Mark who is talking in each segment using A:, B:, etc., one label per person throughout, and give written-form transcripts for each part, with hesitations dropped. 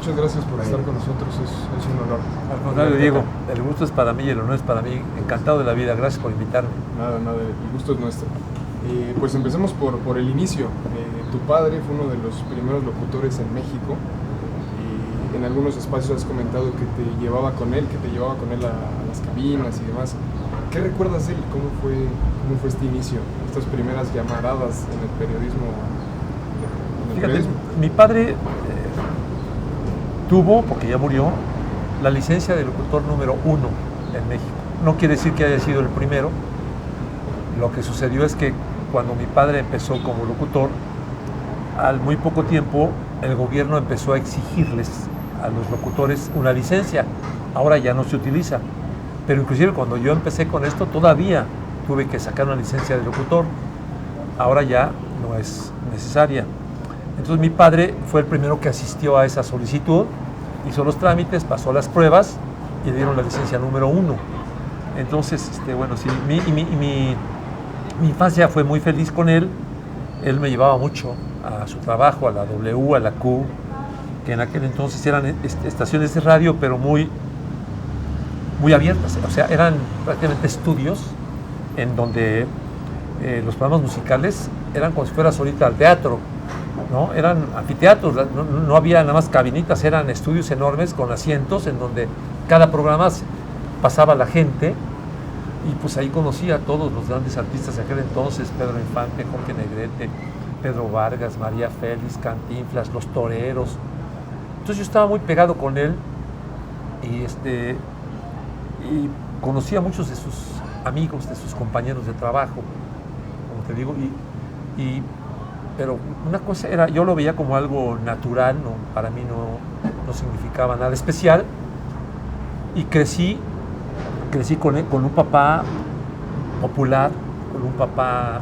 A: muchas gracias por estar con nosotros, es un honor.
B: Al contrario, Diego, el gusto es para mí y el honor es para mí. Encantado de la vida, gracias por invitarme.
A: Nada, el gusto es nuestro. Pues empecemos por el inicio. Tu padre fue uno de los primeros locutores en México. En algunos espacios has comentado que te llevaba con él a las cabinas y demás. ¿Qué recuerdas de él? ¿Cómo fue este inicio? Estas primeras llamaradas en el periodismo.
B: Fíjate, mi padre tuvo, porque ya murió, la licencia de locutor número 1 en México. No quiere decir que haya sido el primero. Lo que sucedió es que cuando mi padre empezó como locutor, al muy poco tiempo el gobierno empezó a exigirles a los locutores una licencia. Ahora ya no se utiliza, pero inclusive cuando yo empecé con esto todavía tuve que sacar una licencia de locutor. Ahora ya no es necesaria. Entonces mi padre fue el primero que asistió a esa solicitud, hizo los trámites, pasó las pruebas y le dieron la licencia número 1. Entonces, bueno, sí, mi infancia fue muy feliz con él. Él me llevaba mucho a su trabajo, a la W, a la Q, que en aquel entonces eran estaciones de radio, pero muy abiertas. O sea, eran prácticamente estudios en donde los programas musicales eran como si fueras ahorita al teatro, ¿no? Eran anfiteatros, no había nada más cabinitas, eran estudios enormes con asientos en donde cada programa pasaba la gente. Y pues ahí conocí a todos los grandes artistas de aquel entonces: Pedro Infante, Jorge Negrete, Pedro Vargas, María Félix, Cantinflas, Los Toreros. Entonces yo estaba muy pegado con él y conocí a muchos de sus amigos, de sus compañeros de trabajo, como te digo, pero una cosa era, yo lo veía como algo natural, ¿no? Para mí no significaba nada especial, y crecí con él, con un papá popular, con un papá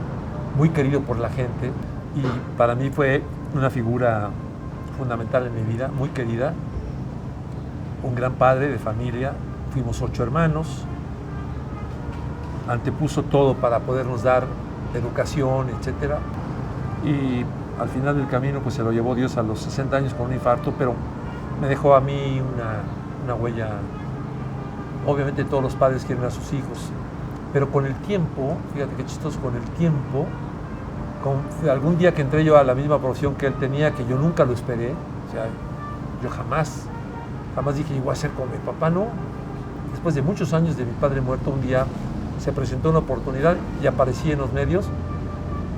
B: muy querido por la gente, y para mí fue una figura fundamental en mi vida, muy querida, un gran padre de familia. Fuimos 8 hermanos, antepuso todo para podernos dar educación, etcétera, y al final del camino pues se lo llevó Dios a los 60 años con un infarto, pero me dejó a mí una huella. Obviamente todos los padres quieren a sus hijos, pero con el tiempo, fíjate qué chistoso, con el tiempo, algún día que entré yo a la misma profesión que él tenía, que yo nunca lo esperé, o sea, yo jamás dije, voy a ser como mi papá, no. Después de muchos años de mi padre muerto, un día se presentó una oportunidad y aparecí en los medios.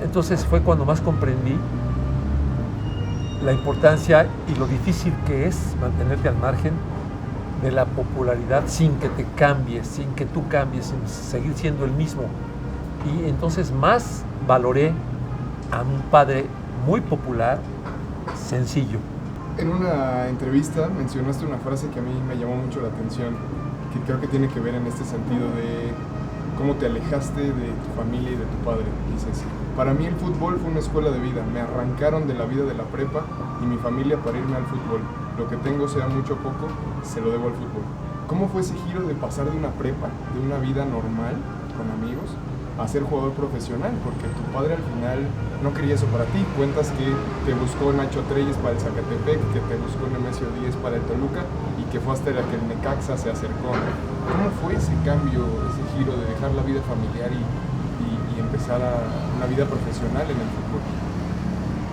B: Entonces fue cuando más comprendí la importancia y lo difícil que es mantenerte al margen de la popularidad sin que te cambies, sin que tú cambies, sin seguir siendo el mismo. Y entonces más valoré a un padre muy popular, sencillo.
A: En una entrevista mencionaste una frase que a mí me llamó mucho la atención, que creo que tiene que ver en este sentido de cómo te alejaste de tu familia y de tu padre. Dices: para mí el fútbol fue una escuela de vida, me arrancaron de la vida de la prepa y mi familia para irme al fútbol. Lo que tengo, sea mucho o poco, se lo debo al fútbol. ¿Cómo fue ese giro de pasar de una prepa, de una vida normal, con amigos, a ser jugador profesional? Porque tu padre al final no quería eso para ti. Cuentas que te buscó Nacho Treyes para el Zacatepec, que te buscó Nemesio Díez para el Toluca y que fue hasta que el Necaxa se acercó. ¿Cómo fue ese cambio, ese giro de dejar la vida familiar y empezar una vida profesional en el fútbol?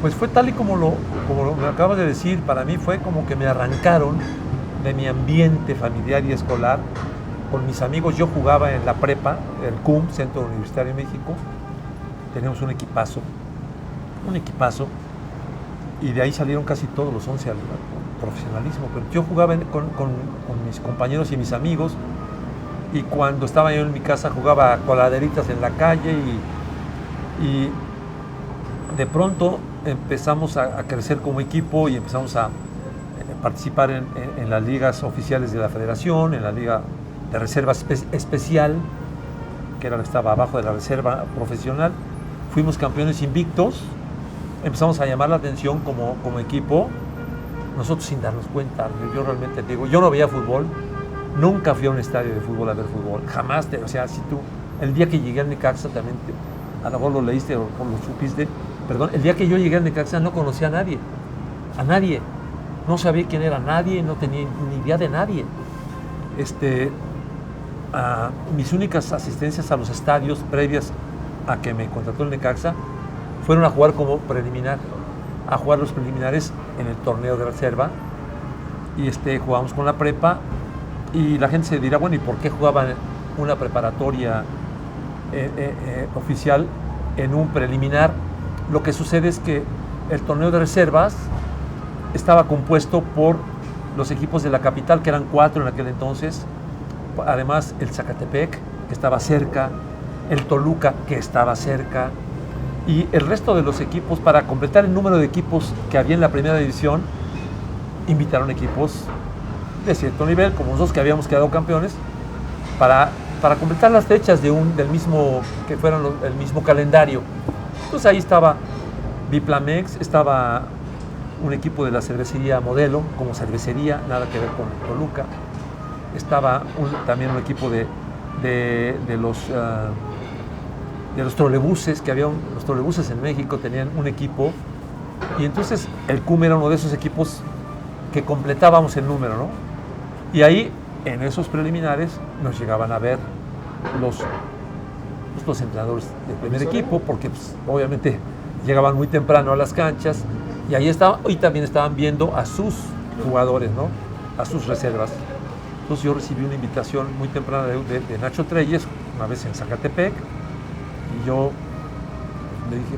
B: Pues fue tal y como me acabas de decir. Para mí fue como que me arrancaron de mi ambiente familiar y escolar. Con mis amigos yo jugaba en la prepa, el CUM, Centro Universitario de México. Teníamos un equipazo, y de ahí salieron casi todos los 11 al profesionalismo. Pero yo jugaba con mis compañeros y mis amigos, y cuando estaba yo en mi casa jugaba coladeritas en la calle, y de pronto empezamos a crecer como equipo y empezamos a participar en las ligas oficiales de la federación, en la liga de reserva especial, que era la que estaba abajo de la reserva profesional. Fuimos campeones invictos, empezamos a llamar la atención como equipo, nosotros sin darnos cuenta. Yo realmente digo, yo no veía fútbol, nunca fui a un estadio de fútbol a ver fútbol, jamás. O sea, si tú, el día que llegué al Necaxa también, a lo mejor lo leíste o lo supiste, perdón, el día que yo llegué al Necaxa no conocía a nadie. no sabía quién era nadie, no tenía ni idea de nadie. Mis únicas asistencias a los estadios previas a que me contrató el Necaxa fueron a jugar como preliminar, a jugar los preliminares en el torneo de reserva, y jugamos con la prepa, y la gente se dirá, bueno, ¿y por qué jugaban una preparatoria oficial en un preliminar? Lo que sucede es que el torneo de reservas estaba compuesto por los equipos de la capital, que eran 4 en aquel entonces, además el Zacatepec, que estaba cerca, el Toluca, que estaba cerca, y el resto de los equipos. Para completar el número de equipos que había en la primera división, invitaron equipos de cierto nivel, como nosotros que habíamos quedado campeones, para completar las fechas del mismo, que fueran el mismo calendario. Entonces ahí estaba Biplamex, estaba un equipo de la cervecería Modelo, como cervecería, nada que ver con Toluca. Estaba también un equipo de los trolebuses, que había los trolebuses en México, tenían un equipo, y entonces el CUM era uno de esos equipos que completábamos el número, ¿no? Y ahí, en esos preliminares, nos llegaban a ver los entrenadores del primer equipo, porque pues, obviamente llegaban muy temprano a las canchas, y ahí estaban, y también estaban viendo a sus jugadores, ¿no? A sus reservas. Entonces yo recibí una invitación muy temprana de Nacho Treyes, una vez en Zacatepec, y yo le dije,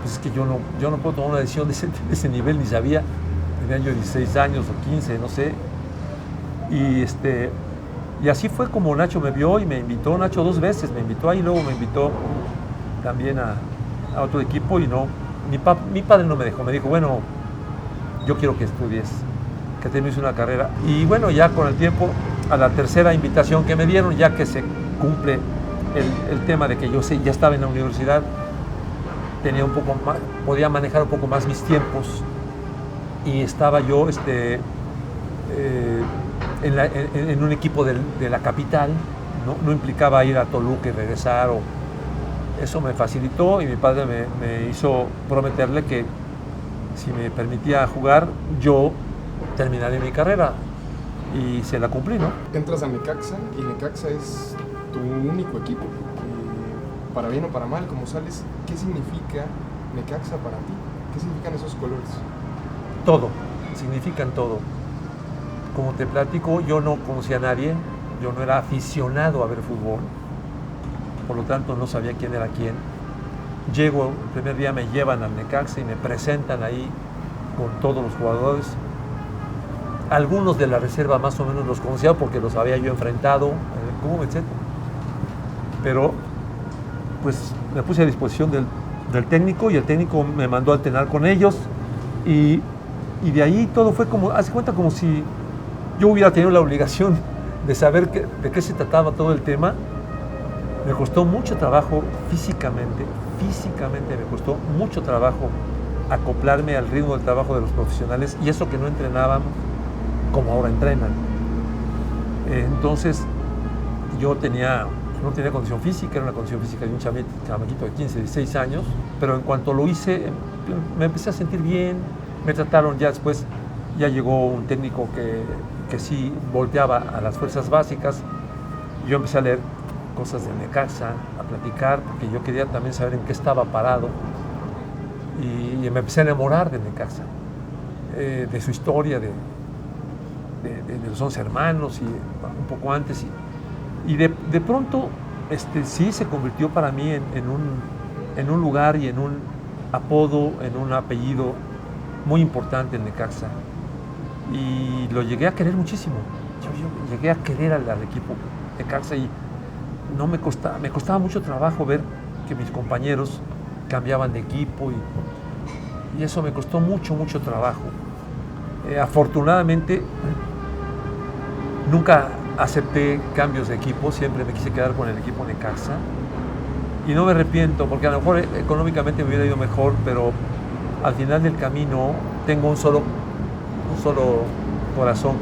B: pues es que yo no puedo tomar una decisión de ese nivel, ni sabía, tenía yo 16 años o 15, no sé. Y así fue como Nacho me vio y me invitó. Nacho 2 veces me invitó ahí, luego me invitó también a otro equipo, y no, mi padre no me dejó, me dijo, bueno, yo quiero que estudies, que termines una carrera. Y bueno, ya con el tiempo, a la tercera invitación que me dieron, ya que se cumple el tema de que yo ya estaba en la universidad, tenía un poco más, podía manejar un poco más mis tiempos, y estaba yo en un equipo de la capital, no implicaba ir a Toluca y regresar, eso me facilitó, y mi padre me hizo prometerle que si me permitía jugar, yo terminaría mi carrera, y se la cumplí, ¿no?
A: Entras a Necaxa, y Necaxa es tu único equipo. Para bien o para mal, como sales, ¿qué significa Necaxa para ti? ¿Qué significan esos colores?
B: Todo, significan todo. Como te platico, yo no conocía a nadie, yo no era aficionado a ver fútbol, por lo tanto no sabía quién era quién. Llego, el primer día me llevan al Necaxa y me presentan ahí con todos los jugadores. Algunos de la reserva más o menos los conocía porque los había yo enfrentado en el club, etc. Pero pues me puse a disposición del técnico, y el técnico me mandó a entrenar con ellos, y de ahí todo fue como, hace cuenta como si yo hubiera tenido la obligación de saber de qué se trataba todo el tema. Me costó mucho trabajo físicamente me costó mucho trabajo acoplarme al ritmo del trabajo de los profesionales, y eso que no entrenaban como ahora entrenan. Entonces yo no tenía condición física, era una condición física de un chamaquito de 15, 16 años, pero en cuanto lo hice, me empecé a sentir bien, me trataron ya después, ya llegó un técnico que sí volteaba a las fuerzas básicas, y yo empecé a leer cosas de Necaxa, a platicar, porque yo quería también saber en qué estaba parado, y me empecé a enamorar de Necaxa, de su historia, de los 11 hermanos, y un poco antes, y de pronto sí se convirtió para mí en un lugar y en un apodo, en un apellido muy importante en Necaxa, y lo llegué a querer muchísimo. Yo llegué a querer al equipo Necaxa, y me costaba mucho trabajo ver que mis compañeros cambiaban de equipo, y eso me costó mucho trabajo. Afortunadamente nunca acepté cambios de equipo, siempre me quise quedar con el equipo Necaxa, y no me arrepiento, porque a lo mejor económicamente me hubiera ido mejor, pero al final del camino tengo un solo corazón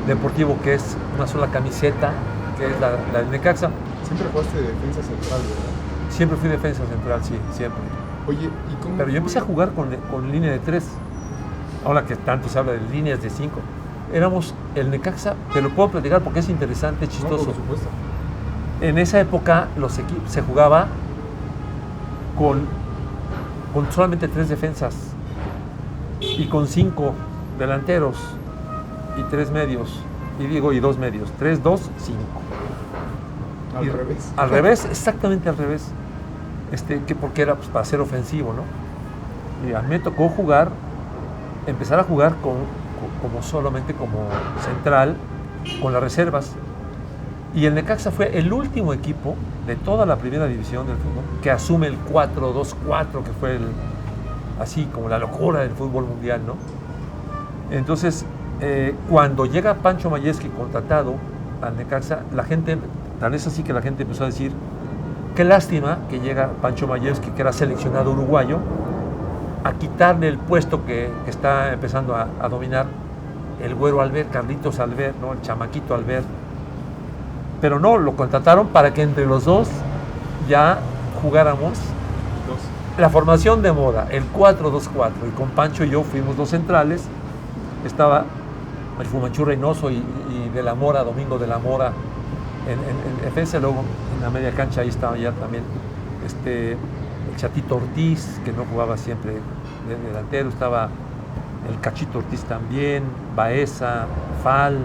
B: deportivo, que es una sola camiseta, que es la del Necaxa.
A: Siempre jugaste de defensa central, ¿verdad?
B: Siempre fui defensa central, sí, siempre.
A: Oye, ¿y cómo?
B: Pero yo empecé a jugar con línea de 3. ahora que tanto se habla de líneas de 5, éramos el Necaxa, te lo puedo platicar porque es interesante, chistoso.
A: No, por supuesto.
B: En esa época los equipos se jugaba con solamente 3 defensas y con 5 delanteros y 3 medios, y 2 medios, 3, 2, 5.
A: Al revés.
B: Al revés, exactamente al revés. Porque era pues, para ser ofensivo, ¿no? Y a mí me tocó empezar a jugar solamente como central, con las reservas. Y el Necaxa fue el último equipo de toda la primera división del fútbol que asume el 4-2-4, que fue así como la locura del fútbol mundial, ¿no? Entonces, cuando llega Pancho Mayevsky contratado al Necaxa, la gente, tan es así que la gente empezó a decir, qué lástima que llega Pancho Mayevsky, que era seleccionado uruguayo, a quitarle el puesto que está empezando a dominar el güero Albert, Carlitos Albert, ¿no? El chamaquito Albert. Pero no, lo contrataron para que entre los dos ya jugáramos la formación de moda, el 4-2-4. Y con Pancho y yo fuimos los centrales. Estaba el Fumanchu Reynoso y de la Mora, Domingo de la Mora, en defensa. Luego en la media cancha ahí estaba ya también el Chatito Ortiz, que no jugaba siempre de delantero. Estaba el Cachito Ortiz también, Baeza, Fal,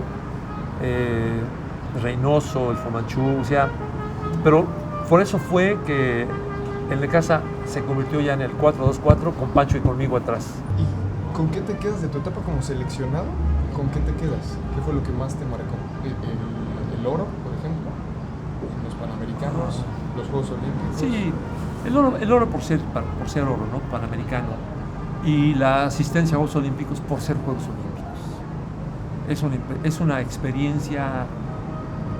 B: Reynoso, el Fumanchu, o sea, pero por eso fue que el Necaxa se convirtió ya en el 4-2-4 con Pancho y conmigo atrás.
A: ¿Y con qué te quedas de tu etapa como seleccionado? ¿Con qué te quedas? ¿Qué fue lo que más te marcó? ¿El oro, por ejemplo? ¿Los Panamericanos? ¿Los Juegos Olímpicos?
B: Sí, el oro por ser oro, ¿no? Panamericano. Y la asistencia a Juegos Olímpicos por ser Juegos Olímpicos. Es una experiencia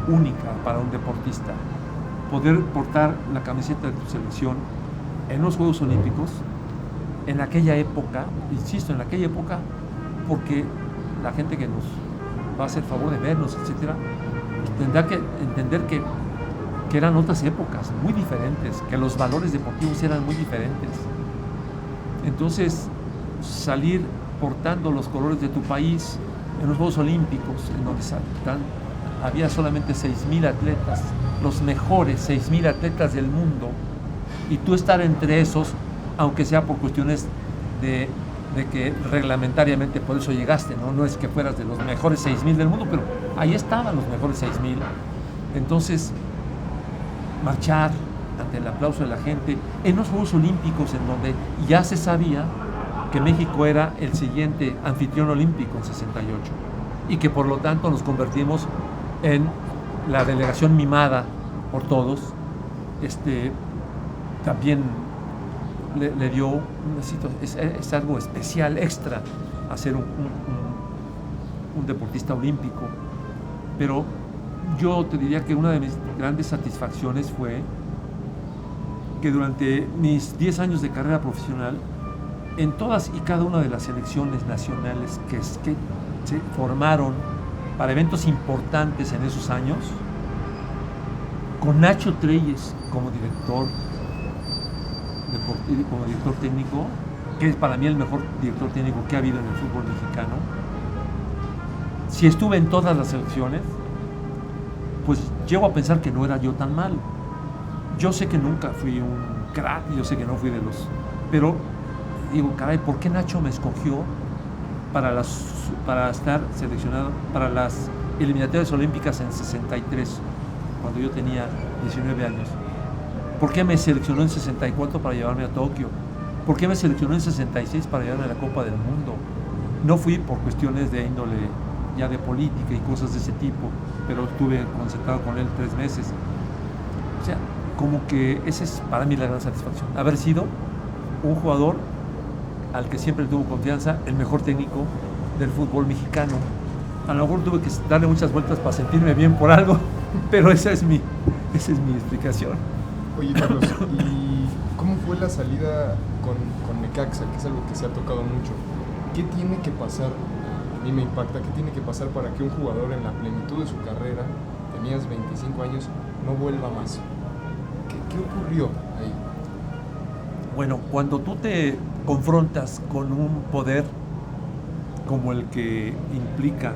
B: única para un deportista. Poder portar la camiseta de tu selección en los Juegos Olímpicos, en aquella época, insisto, en aquella época, porque la gente que nos va a hacer favor de vernos, etcétera, tendrá que entender que eran otras épocas muy diferentes, que los valores deportivos eran muy diferentes. Entonces, salir portando los colores de tu país en los Juegos Olímpicos, en donde había solamente 6,000 atletas, los mejores 6,000 atletas del mundo, y tú estar entre esos, aunque sea por cuestiones de que reglamentariamente por eso llegaste, no es que fueras de los mejores 6,000 del mundo, pero ahí estaban los mejores 6,000. Entonces, marchar ante el aplauso de la gente en los Juegos Olímpicos, en donde ya se sabía que México era el siguiente anfitrión olímpico en 68 y que por lo tanto nos convertimos en la delegación mimada por todos. También le dio una situación, es algo especial, extra, a ser un deportista olímpico. Pero yo te diría que una de mis grandes satisfacciones fue que durante mis 10 años de carrera profesional, en todas y cada una de las selecciones nacionales que se formaron para eventos importantes en esos años, con Nacho Treyes como director técnico, que es para mí el mejor director técnico que ha habido en el fútbol mexicano, si estuve en todas las selecciones, pues llego a pensar que no era yo tan malo. Yo sé que nunca fui un crack, yo sé que no fui de los... Pero digo, caray, ¿por qué Nacho me escogió para estar seleccionado para las eliminatorias olímpicas en 63, cuando yo tenía 19 años? ¿Por qué me seleccionó en 64 para llevarme a Tokio? ¿Por qué me seleccionó en 66 para llevarme a la Copa del Mundo? No fui por cuestiones de índole ya de política y cosas de ese tipo, pero estuve concentrado con él 3 meses. O sea, como que esa es para mí la gran satisfacción, haber sido un jugador al que siempre tuvo confianza, el mejor técnico del fútbol mexicano. A lo mejor tuve que darle muchas vueltas para sentirme bien por algo, pero esa es mi explicación.
A: Oye, Carlos, ¿y cómo fue la salida con Necaxa, que es algo que se ha tocado mucho? ¿Qué tiene que pasar? A mí me impacta, ¿qué tiene que pasar para que un jugador en la plenitud de su carrera, tenías 25 años, no vuelva más? ¿Qué ocurrió ahí?
B: Bueno, cuando tú te confrontas con un poder como el que implica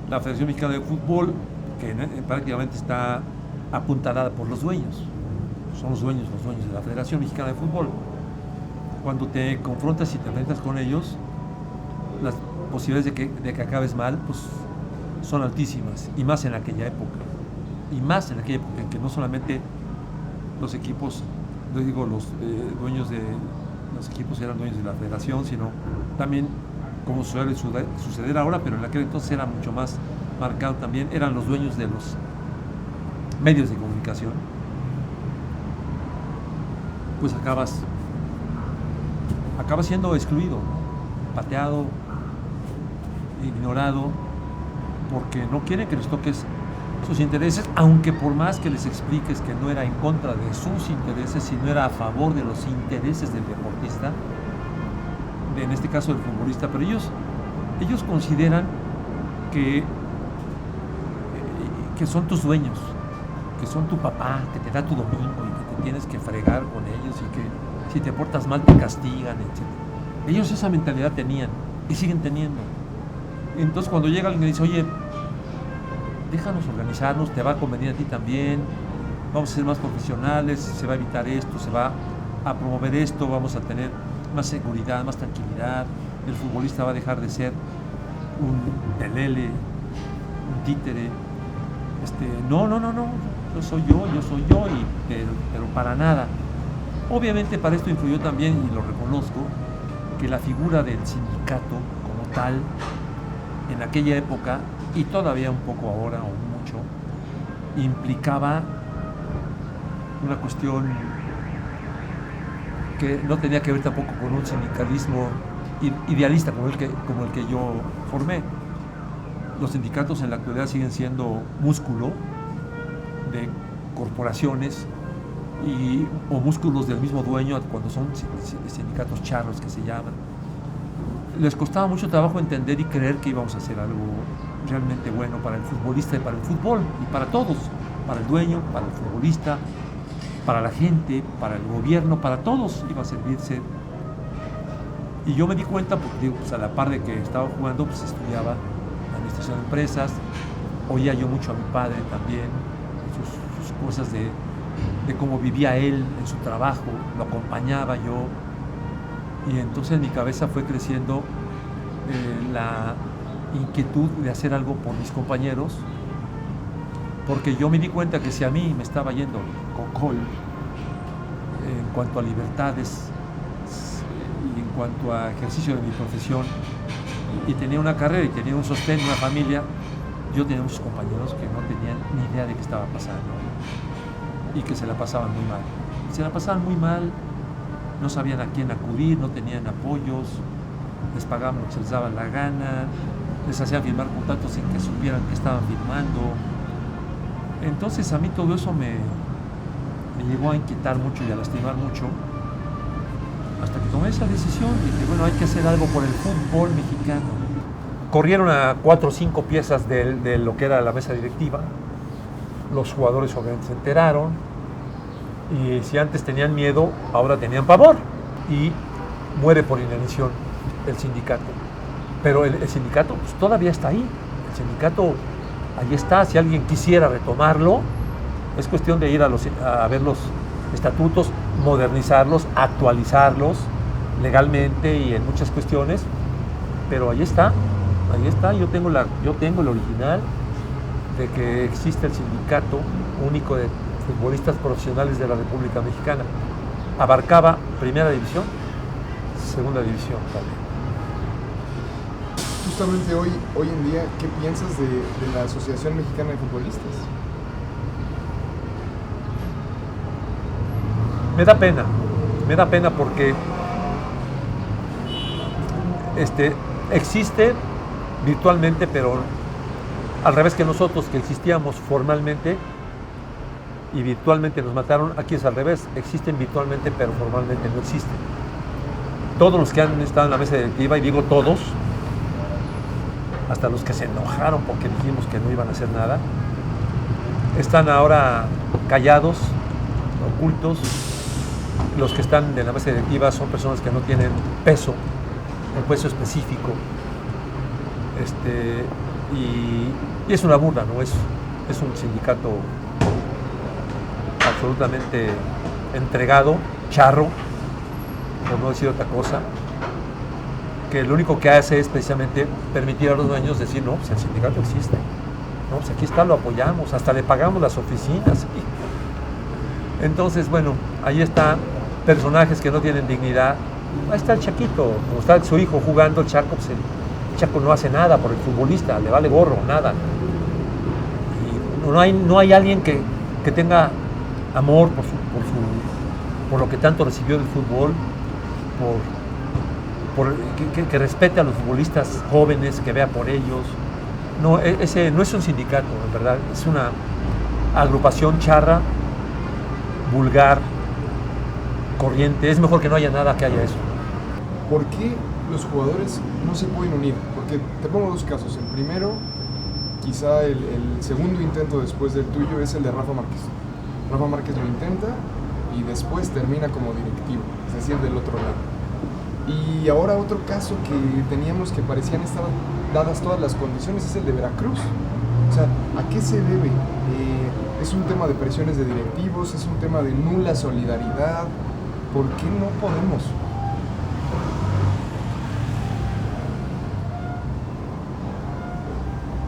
B: la Federación Mexicana de Fútbol, que prácticamente está apuntalada por los dueños. Son los dueños de la Federación Mexicana de Fútbol. Cuando te confrontas y te enfrentas con ellos, las posibilidades de que acabes mal, pues son altísimas, y más en aquella época. Y más en aquella época en que no solamente los equipos, yo digo, los dueños de los equipos eran dueños de la federación, sino también, como suele suceder ahora, pero en aquel entonces era mucho más marcado también, eran los dueños de los medios de comunicación. Pues acabas siendo excluido, ¿no? Pateado, ignorado, porque no quieren que les toques sus intereses, aunque por más que les expliques que no era en contra de sus intereses, sino era a favor de los intereses del deportista, en este caso del futbolista, pero ellos consideran que son tus dueños, que son tu papá, que te da tu domingo y que te tienes que fregar con ellos y que si te portas mal te castigan, etc. Ellos esa mentalidad tenían y siguen teniendo. Entonces cuando llega alguien y dice, oye, déjanos organizarnos, te va a convenir a ti también, vamos a ser más profesionales, se va a evitar esto, se va a promover esto, vamos a tener más seguridad, más tranquilidad, el futbolista va a dejar de ser un pelele, un títere. No, yo soy yo, pero para nada. Obviamente para esto influyó también, y lo reconozco, que la figura del sindicato como tal, en aquella época, y todavía un poco ahora o mucho, implicaba una cuestión que no tenía que ver tampoco con un sindicalismo idealista como el que yo formé. Los sindicatos en la actualidad siguen siendo músculo de corporaciones o músculos del mismo dueño cuando son sindicatos charros que se llaman. Les costaba mucho trabajo entender y creer que íbamos a hacer algo realmente bueno para el futbolista y para el fútbol, y para todos, para el dueño, para el futbolista, para la gente, para el gobierno, para todos iba a servirse. Y yo me di cuenta, porque digo, pues a la par de que estaba jugando, pues estudiaba administración de empresas, oía yo mucho a mi padre también, sus cosas de cómo vivía él en su trabajo, lo acompañaba yo, y entonces en mi cabeza fue creciendo la inquietud de hacer algo por mis compañeros, porque yo me di cuenta que si a mí me estaba yendo cocol en cuanto a libertades y en cuanto a ejercicio de mi profesión, y tenía una carrera y tenía un sostén, una familia, yo tenía muchos compañeros que no tenían ni idea de qué estaba pasando y que se la pasaban muy mal. Se la pasaban muy mal, no sabían a quién acudir, no tenían apoyos, les pagaban lo que se les daba la gana, les hacían firmar contratos sin que supieran que estaban firmando. Entonces a mí todo eso me llegó a inquietar mucho y a lastimar mucho, hasta que tomé esa decisión y dije, bueno, hay que hacer algo por el fútbol mexicano. Corrieron a 4 o 5 piezas de lo que era la mesa directiva. Los jugadores obviamente se enteraron, y si antes tenían miedo, ahora tenían pavor, y muere por inanición el sindicato. Pero el sindicato pues, todavía está ahí. El sindicato ahí está. Si alguien quisiera retomarlo, es cuestión de ir a ver los estatutos, modernizarlos, actualizarlos legalmente y en muchas cuestiones, pero ahí está. Yo tengo el original de que existe el sindicato único de futbolistas profesionales de la República Mexicana. Abarcaba primera división, segunda división también.
A: Justamente hoy en día, ¿qué piensas de la Asociación Mexicana de Futbolistas?
B: Me da pena porque existe virtualmente, pero al revés que nosotros, que existíamos formalmente y virtualmente nos mataron. Aquí es al revés, existen virtualmente pero formalmente no existen. Todos los que han estado en la mesa directiva, y digo todos, hasta los que se enojaron porque dijimos que no iban a hacer nada, están ahora callados, ocultos. Los que están en la mesa directiva son personas que no tienen peso, un peso específico Y es una burla, ¿no? Es un sindicato absolutamente entregado, charro, por no decir otra cosa, que lo único que hace es precisamente permitir a los dueños decir, no, pues el sindicato existe, no, pues aquí está, lo apoyamos, hasta le pagamos las oficinas. Entonces, bueno, ahí está, personajes que no tienen dignidad. Ahí está el Chaquito, como está su hijo jugando, el Chaco, pues el Chaco no hace nada por el futbolista, le vale gorro, nada. Y no hay alguien que tenga amor por lo que tanto recibió del fútbol, que respete a los futbolistas jóvenes, que vea por ellos. No, ese no es un sindicato, en verdad, es una agrupación charra, vulgar, corriente. Es mejor que no haya nada que haya eso.
A: ¿Por qué los jugadores no se pueden unir? Porque te pongo dos casos. El primero, quizá el segundo intento después del tuyo, es el de Rafa Márquez. Rafa Márquez lo intenta y después termina como directivo, es decir, del otro lado. Y ahora otro caso que teníamos que parecían estar dadas todas las condiciones es el de Veracruz. O sea, ¿a qué se debe? ¿Es un tema de presiones de directivos? ¿Es un tema de nula solidaridad? ¿Por qué no podemos?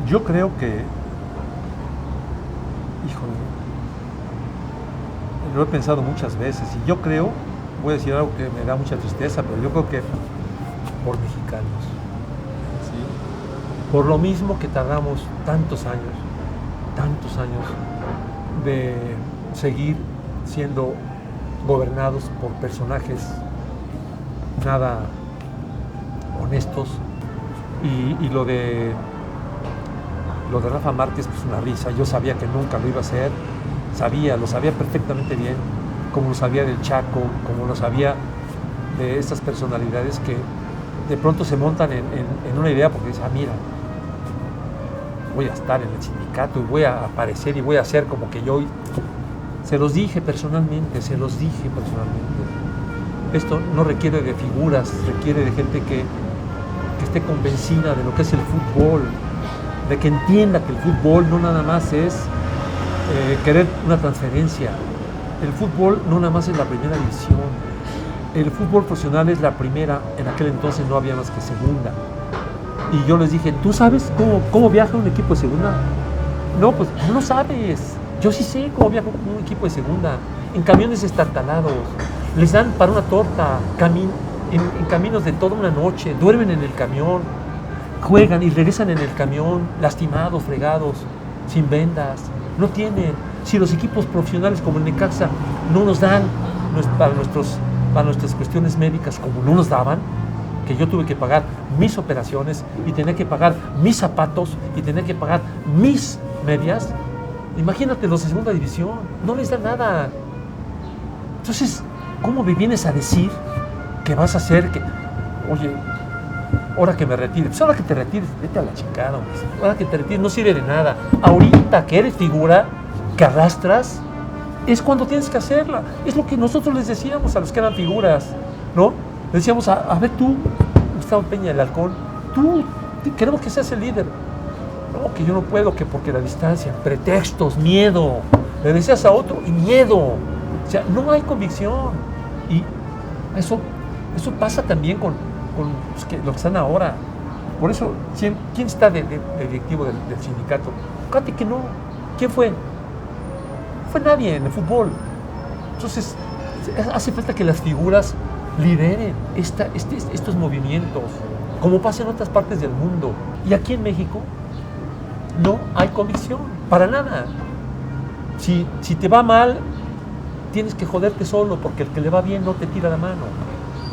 B: Yo creo que, híjole, lo he pensado muchas veces y yo creo, voy a decir algo que me da mucha tristeza, pero yo creo que por mexicanos.
A: ¿Sí?
B: Por lo mismo que tardamos tantos años de seguir siendo gobernados por personajes nada honestos, y lo de Rafa Márquez, pues una risa. Yo sabía que nunca lo iba a hacer, lo sabía perfectamente bien, como lo sabía del Chaco, como lo sabía de estas personalidades que de pronto se montan en una idea porque dicen, mira, voy a estar en el sindicato y voy a aparecer y voy a hacer como que yo... Se los dije personalmente. Esto no requiere de figuras, requiere de gente que esté convencida de lo que es el fútbol, de que entienda que el fútbol no nada más es querer una transferencia. El fútbol no nada más es la primera división. El fútbol profesional es la primera, en aquel entonces no había más que segunda. Y yo les dije, ¿tú sabes cómo viaja un equipo de segunda? No, pues no sabes. Yo sí sé cómo viaja un equipo de segunda. En camiones estartalados, les dan para una torta, en caminos de toda una noche, duermen en el camión, juegan y regresan en el camión, lastimados, fregados, sin vendas. No tienen. Si los equipos profesionales como el Necaxa no nos dan para nuestras cuestiones médicas como no nos daban, que yo tuve que pagar mis operaciones y tenía que pagar mis zapatos y tenía que pagar mis medias, imagínate los de segunda división, no les da nada. Entonces, ¿cómo me vienes a decir que vas a hacer que, oye, ahora que me retire? Pues ahora que te retires, vete a la chingada, hombre. Ahora que te retires no sirve de nada. Ahorita que eres figura, que arrastras, es cuando tienes que hacerla. Es lo que nosotros les decíamos a los que eran figuras, ¿no? Les decíamos, a ver tú, Gustavo Peña del Halcón, tú queremos que seas el líder. No, que yo no puedo, que porque la distancia, pretextos, miedo. Le decías a otro y miedo. O sea, no hay convicción. Y eso pasa también con los que están ahora. Por eso, ¿quién está de directivo del sindicato? Fíjate que no. ¿Quién fue? No fue nadie en el fútbol. Entonces, hace falta que las figuras lideren estos movimientos, como pasa en otras partes del mundo. Y aquí en México no hay convicción, para nada. Si te va mal, tienes que joderte solo, porque el que le va bien no te tira la mano.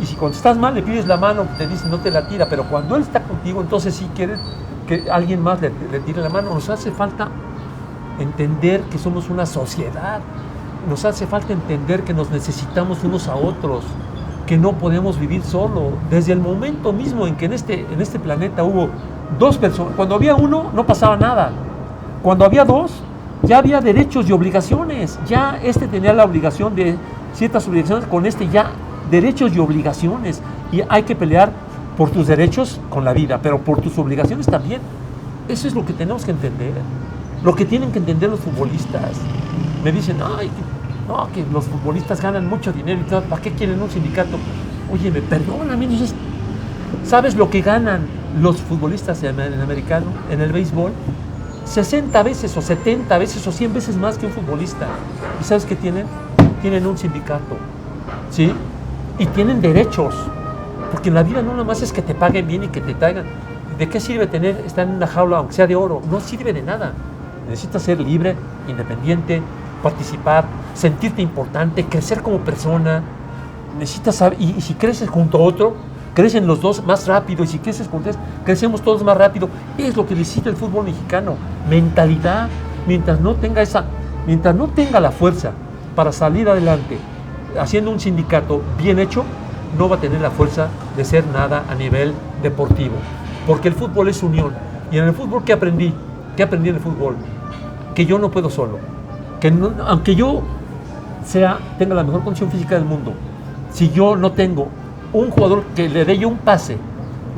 B: Y si cuando estás mal le pides la mano, te dice no te la tira, pero cuando él está contigo, entonces sí quieres que alguien más le tire la mano. Nos hace falta entender que somos una sociedad, nos hace falta entender que nos necesitamos unos a otros, que no podemos vivir solo. Desde el momento mismo en que en este planeta hubo dos personas, cuando había uno no pasaba nada, cuando había dos ya había derechos y obligaciones, ya tenía la obligación de ciertas obligaciones, con ya derechos y obligaciones, y hay que pelear por tus derechos con la vida, pero por tus obligaciones también. Eso es lo que tenemos que entender, lo que tienen que entender los futbolistas. Me dicen, ay, no, que los futbolistas ganan mucho dinero y todo, ¿para qué quieren un sindicato? Oye, perdóname, ¿sabes lo que ganan los futbolistas en americano, en el béisbol? 60 veces o 70 veces o 100 veces más que un futbolista. ¿Y sabes qué tienen? Tienen un sindicato, ¿sí? Y tienen derechos, porque en la vida no nada más es que te paguen bien y que te traigan. ¿De qué sirve estar en una jaula, aunque sea de oro? No sirve de nada. Necesitas ser libre, independiente, participar, sentirte importante, crecer como persona. Necesitas saber, y si creces junto a otro, crecen los dos más rápido, y si creces con tres, crecemos todos más rápido. Es lo que necesita el fútbol mexicano, mentalidad. Mientras no tenga la fuerza para salir adelante haciendo un sindicato bien hecho, no va a tener la fuerza de ser nada a nivel deportivo, porque el fútbol es unión. Y en el fútbol, ¿qué aprendí en el fútbol? Que yo no puedo solo, que no, aunque yo tenga la mejor condición física del mundo, si yo no tengo un jugador que le dé yo un pase,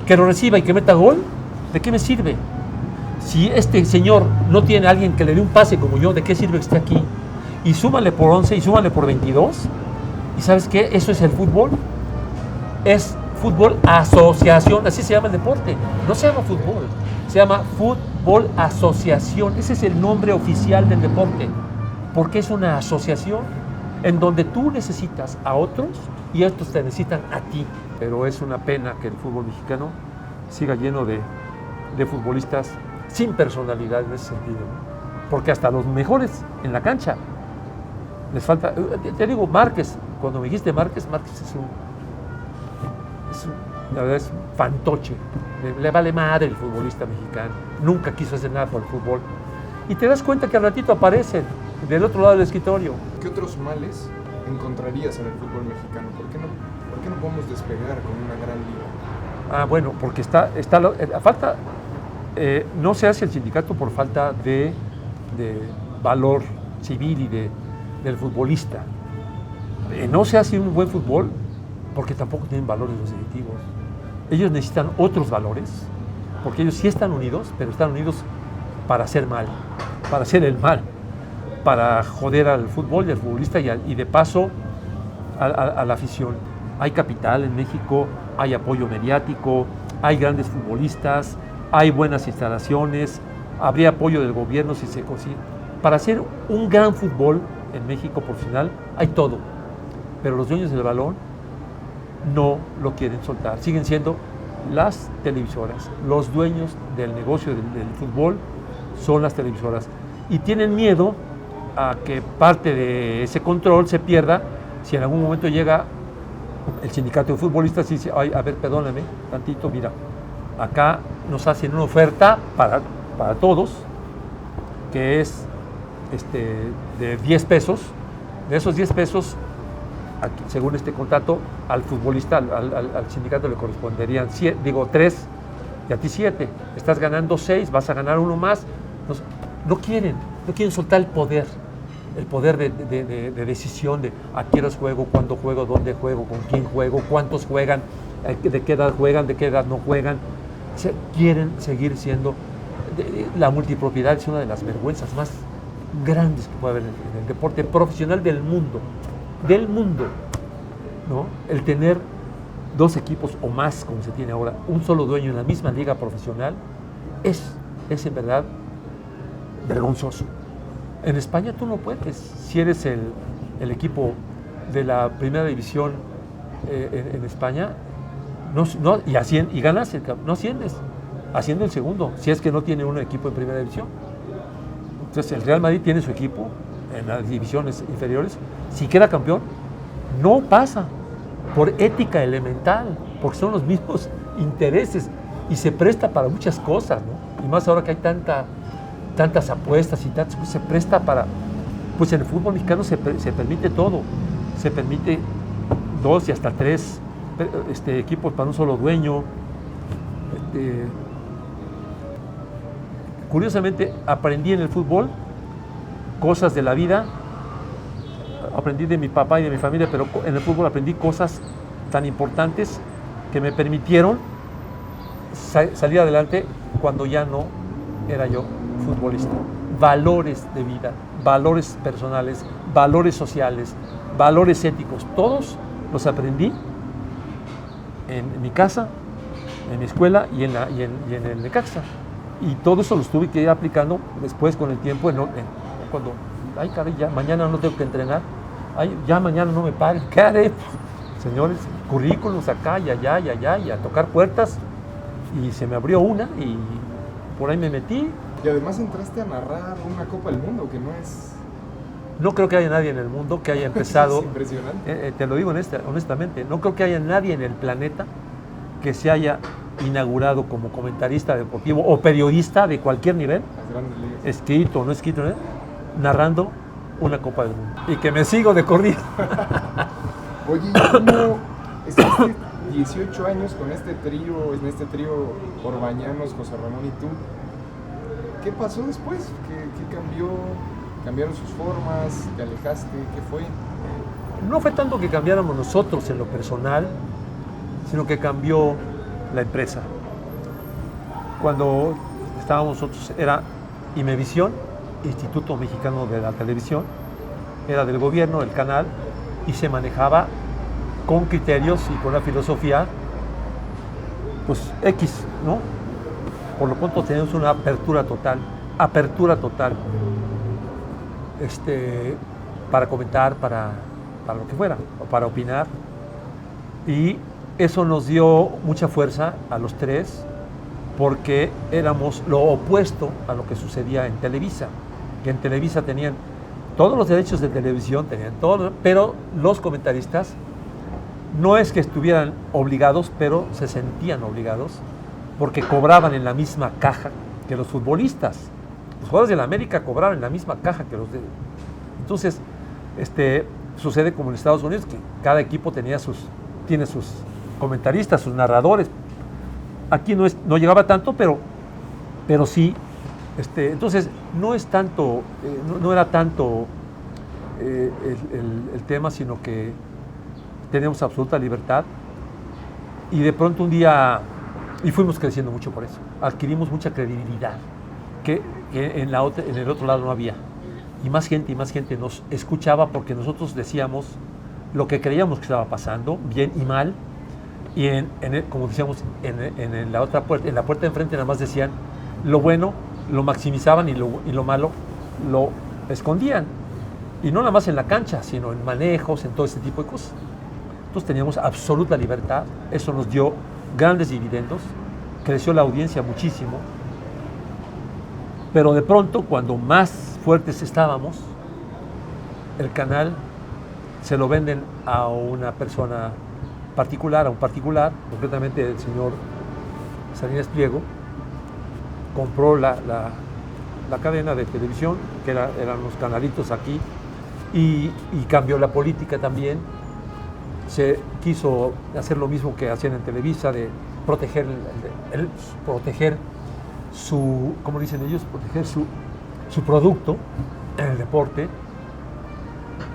B: que lo reciba y que meta gol, ¿de qué me sirve? Si este señor no tiene a alguien que le dé un pase como yo, ¿de qué sirve que esté aquí? Y súmale por 11 y súmale por 22. ¿Y sabes qué? Eso es el fútbol. Es fútbol asociación, así se llama el deporte. No se llama fútbol, se llama fútbol asociación. Ese es el nombre oficial del deporte, porque es una asociación en donde tú necesitas a otros y estos te necesitan a ti. Pero es una pena que el fútbol mexicano siga lleno de futbolistas sin personalidad en ese sentido, ¿no? Porque hasta los mejores en la cancha les falta. Te digo, Márquez, cuando me dijiste Márquez la verdad es un fantoche, le vale madre el futbolista mexicano, nunca quiso hacer nada por el fútbol, y te das cuenta que al ratito aparecen del otro lado del escritorio.
A: ¿Qué otros males encontrarías en el fútbol mexicano? ¿Por qué no podemos despegar con una gran liga?
B: Bueno, porque falta, no se hace el sindicato por falta de valor civil y del futbolista. No se hace un buen fútbol porque tampoco tienen valores los directivos. Ellos necesitan otros valores, porque ellos sí están unidos, pero están unidos para hacer mal, para hacer el mal, para joder al fútbol y al futbolista y de paso a la afición. Hay capital en México, hay apoyo mediático, hay grandes futbolistas, hay buenas instalaciones, habría apoyo del gobierno si se consigue. Para hacer un gran fútbol en México profesional hay todo, pero los dueños del balón no lo quieren soltar. Siguen siendo las televisoras. Los dueños del negocio del fútbol son las televisoras. Y tienen miedo a que parte de ese control se pierda si en algún momento llega el sindicato de futbolistas y dice, ay, a ver, perdóname tantito, mira, acá nos hacen una oferta para todos, que es de 10 pesos. De esos 10 pesos, aquí, según este contrato, al futbolista, al sindicato le corresponderían 3 y a ti 7. Estás ganando 6, vas a ganar uno más. No quieren soltar el poder de decisión de a qué horas juego, cuándo juego, dónde juego, con quién juego, cuántos juegan, de qué edad juegan, de qué edad no juegan. Quieren seguir siendo. La multipropiedad es una de las vergüenzas más grandes que puede haber en el deporte profesional del mundo, ¿no? El tener 2 equipos o más, como se tiene ahora, un solo dueño en la misma liga profesional, es en verdad vergonzoso. En España tú no puedes, si eres el equipo de la primera división en España, y ganas, no asciendes, haciendo el segundo, si es que no tiene un equipo en primera división. Entonces el Real Madrid tiene su equipo en las divisiones inferiores, si queda campeón, no pasa, por ética elemental, porque son los mismos intereses y se presta para muchas cosas, ¿no? Y más ahora que hay tantas apuestas y tantas cosas, se presta para, pues en el fútbol mexicano se permite todo, se permite 2 y hasta 3 equipos para un solo dueño. Curiosamente aprendí en el fútbol cosas de la vida, aprendí de mi papá y de mi familia, pero en el fútbol aprendí cosas tan importantes que me permitieron salir adelante cuando ya no era yo futbolista. Valores de vida, valores personales, valores sociales, valores éticos, todos los aprendí en mi casa, en mi escuela y en el Necaxa. Y todo eso lo estuve que ir aplicando después con el tiempo, cuando, ay caray, ya mañana no tengo que entrenar, ay, ya mañana no me paguen, ¿qué haré? Señores, currículos acá y allá y allá y a tocar puertas, y se me abrió una y por ahí me metí.
A: Y además entraste a narrar una Copa del Mundo, que no es...
B: No creo que haya nadie en el mundo que haya empezado...
A: Es impresionante.
B: Te lo digo honestamente, no creo que haya nadie en el planeta que se haya inaugurado como comentarista deportivo o periodista de cualquier nivel,
A: Las grandes ligas.
B: escrito o no escrito, narrando una Copa del Mundo. Y que me sigo de corrido.
A: Oye, ¿cómo estuviste 18 años con este trío Orbañanos, José Ramón y tú? ¿Qué pasó después? ¿Qué cambió? ¿Cambiaron sus formas? ¿Te alejaste? ¿Qué fue?
B: No fue tanto que cambiáramos nosotros en lo personal, sino que cambió la empresa. Cuando estábamos nosotros, era Imevisión, Instituto Mexicano de la Televisión, era del gobierno, el canal, y se manejaba con criterios y con una filosofía, pues X, ¿no? Por lo pronto tenemos una apertura total, para comentar, para lo que fuera, o para opinar. Y eso nos dio mucha fuerza a los tres, porque éramos lo opuesto a lo que sucedía en Televisa, que en Televisa tenían todos los derechos de televisión, pero los comentaristas no es que estuvieran obligados, pero se sentían obligados, porque cobraban en la misma caja que los futbolistas. Los jugadores de la América cobraban en la misma caja que los de... Entonces, sucede como en Estados Unidos, que cada equipo tiene sus comentaristas, sus narradores. Aquí no llegaba tanto, pero sí. Entonces, no es tanto, no era tanto el tema, sino que teníamos absoluta libertad. Y de pronto un día, y fuimos creciendo mucho por eso, adquirimos mucha credibilidad, que en el otro lado no había. Y más gente nos escuchaba, porque nosotros decíamos lo que creíamos que estaba pasando, bien y mal. Y como decíamos, en la otra puerta, en la puerta de enfrente, nada más decían lo bueno, lo maximizaban, y lo malo lo escondían. Y no nada más en la cancha, sino en manejos, en todo ese tipo de cosas. Entonces teníamos absoluta libertad, eso nos dio grandes dividendos, creció la audiencia muchísimo. Pero de pronto, cuando más fuertes estábamos, el canal se lo venden a una persona particular, concretamente el señor Salinas Pliego, compró la cadena de televisión, que eran los canalitos aquí, y cambió la política también. Se quiso hacer lo mismo que hacían en Televisa, de proteger su, como dicen ellos, proteger su producto en el deporte.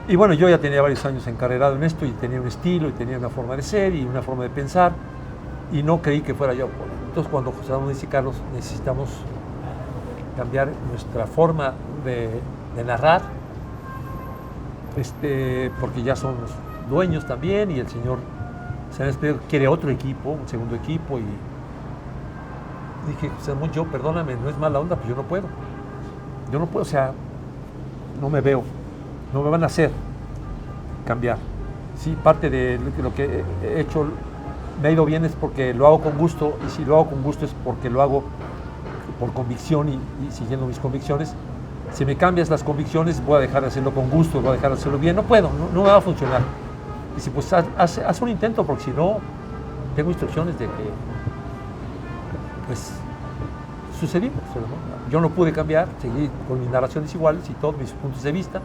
B: Y bueno, yo ya tenía varios años encarrerado en esto, y tenía un estilo, y tenía una forma de ser y una forma de pensar, y no creí que fuera yo. Entonces, cuando José Ramón dice: Carlos, necesitamos cambiar nuestra forma de narrar, porque ya somos dueños también, y el señor Sánchez quiere otro equipo, un segundo equipo, y dije: José Ramón, perdóname, no es mala onda, pero yo no puedo, o sea, no me veo, no me van a hacer cambiar. Sí, parte de lo que he hecho me ha ido bien, es porque lo hago con gusto, y si lo hago con gusto es porque lo hago por convicción y siguiendo mis convicciones. Si me cambias las convicciones, voy a dejar de hacerlo con gusto, voy a dejar de hacerlo bien, no puedo, no me va a funcionar. Y si pues haz un intento, porque si no, tengo instrucciones de que pues sucedió, ¿no? Yo no pude cambiar, seguí con mis narraciones iguales y todos mis puntos de vista,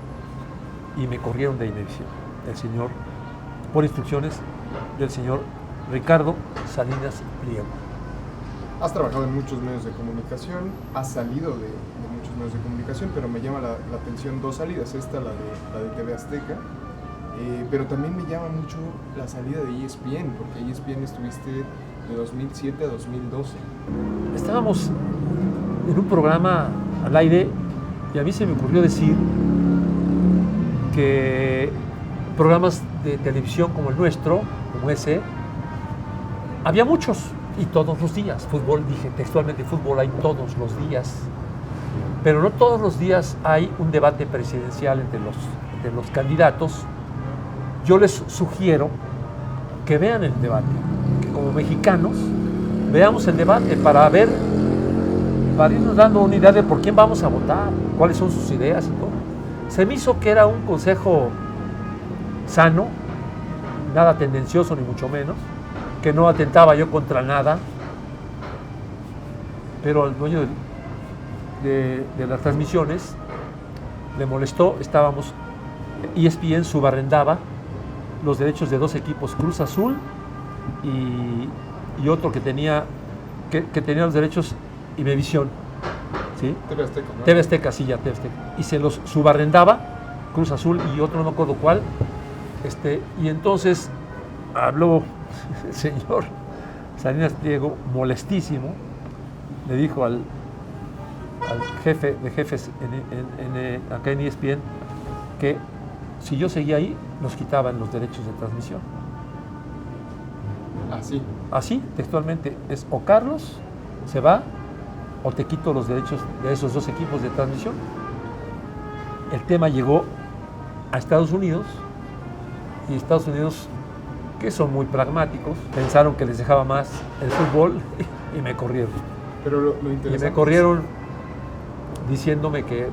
B: y me corrieron de Imevisión, por instrucciones del señor Ricardo Salinas Pliego.
A: Has trabajado en muchos medios de comunicación, has salido de muchos medios de comunicación, pero me llama la atención dos salidas. Esta, la de TV Azteca, pero también me llama mucho la salida de ESPN, porque ESPN estuviste de 2007 a 2012.
B: Estábamos en un programa al aire y a mí se me ocurrió decir que programas de televisión como el nuestro, como ese, había muchos y todos los días. Fútbol, dije textualmente, fútbol hay todos los días, pero no todos los días hay un debate presidencial entre los candidatos. Yo les sugiero que vean el debate, que como mexicanos veamos el debate para irnos dando una idea de por quién vamos a votar, cuáles son sus ideas y todo. Se me hizo que era un consejo sano, nada tendencioso ni mucho menos, que no atentaba yo contra nada, pero al dueño de las transmisiones le molestó. ESPN subarrendaba los derechos de dos equipos, Cruz Azul y otro que tenía los derechos Imevisión, ¿sí?
A: TV Azteca, ¿no?
B: TV Azteca, sí, ya TV Azteca. Y se los subarrendaba, Cruz Azul y otro, no me acuerdo cuál. Y entonces habló el señor Salinas Pliego, molestísimo, le dijo al jefe de jefes acá en ESPN que si yo seguía ahí, nos quitaban los derechos de transmisión. Así, textualmente, es o Carlos se va o te quito los derechos de esos dos equipos de transmisión. El tema llegó a Estados Unidos y Estados Unidos, que son muy pragmáticos, pensaron que les dejaba más el fútbol y me corrieron.
A: Pero lo interesante
B: y me corrieron diciéndome que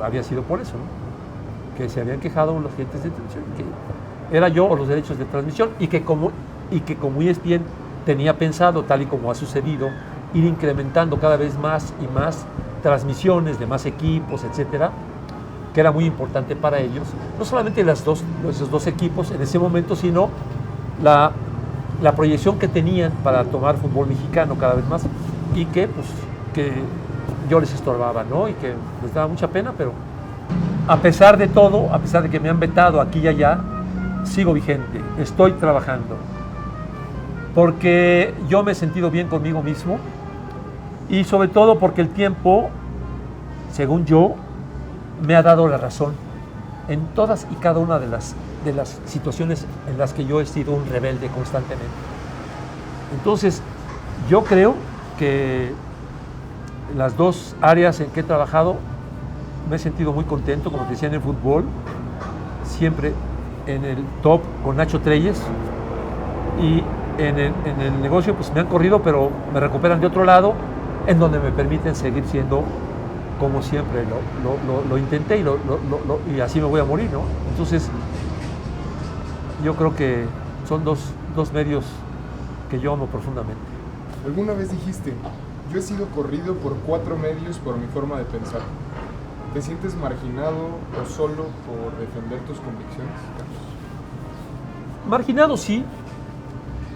B: había sido por eso, ¿no? Que se habían quejado los clientes de televisión, que era yo o los derechos de transmisión y que como ESPN tenía pensado, tal y como ha sucedido, ir incrementando cada vez más y más transmisiones de más equipos, etcétera, que era muy importante para ellos, no solamente esos dos equipos en ese momento, sino la proyección que tenían para tomar fútbol mexicano cada vez más, y que yo les estorbaba, ¿no? Y que les daba mucha pena, pero a pesar de todo, a pesar de que me han vetado aquí y allá, sigo vigente, estoy trabajando, porque yo me he sentido bien conmigo mismo y sobre todo porque el tiempo, según yo, me ha dado la razón en todas y cada una de las situaciones en las que yo he sido un rebelde constantemente. Entonces, yo creo que las dos áreas en que he trabajado me he sentido muy contento, como te decía, en el fútbol, siempre en el top con Nacho Treyes, y en el negocio pues me han corrido, pero me recuperan de otro lado, en donde me permiten seguir siendo como siempre lo intenté y así me voy a morir, ¿no? Entonces, yo creo que son dos medios que yo amo profundamente.
A: ¿Alguna vez dijiste, yo he sido corrido por 4 medios por mi forma de pensar? ¿Te sientes marginado o solo por defender tus convicciones, Carlos?
B: Marginado sí,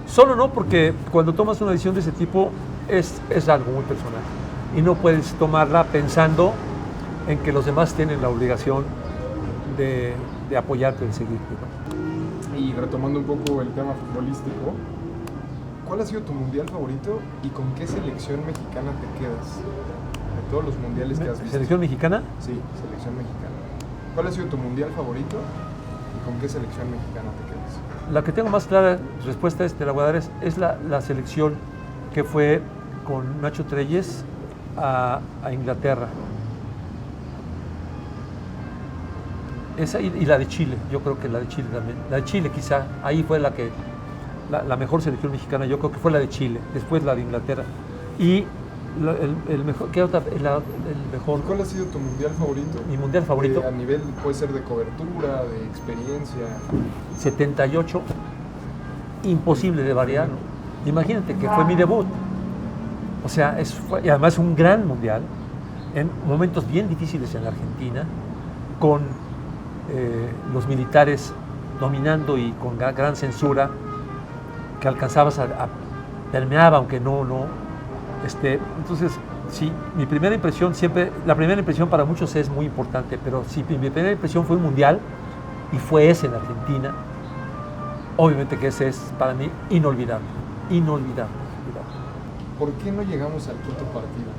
B: solo no, porque cuando tomas una decisión de ese tipo es algo muy personal y no puedes tomarla pensando en que los demás tienen la obligación de apoyarte, de seguirte, ¿no?
A: Y retomando un poco el tema futbolístico, ¿cuál ha sido tu mundial favorito y con qué selección mexicana te quedas? De todos los mundiales que has visto.
B: ¿Selección mexicana?
A: Sí, selección mexicana. ¿Cuál ha sido tu mundial favorito y con qué selección mexicana te quedas?
B: La que tengo más clara respuesta te la voy a dar, es la selección que fue con Nacho Treyes a Inglaterra. Esa y la de Chile, yo creo que la de Chile también. La de Chile quizá, ahí fue la mejor selección mexicana, yo creo que fue la de Chile, después la de Inglaterra. Y el mejor, ¿qué otra? El mejor.
A: ¿Cuál ha sido tu mundial favorito?
B: Mi mundial favorito.
A: A nivel, puede ser de cobertura, de experiencia.
B: 78, imposible de variar, ¿no? Imagínate que fue mi debut. O sea, y además un gran mundial, en momentos bien difíciles en la Argentina, con los militares dominando y con gran censura, que alcanzabas permeaba, aunque no. Entonces, sí, mi primera impresión siempre, la primera impresión para muchos es muy importante, pero sí, mi primera impresión fue un mundial, y fue ese en Argentina. Obviamente que ese es para mí inolvidable.
A: ¿por qué no llegamos al quinto partido?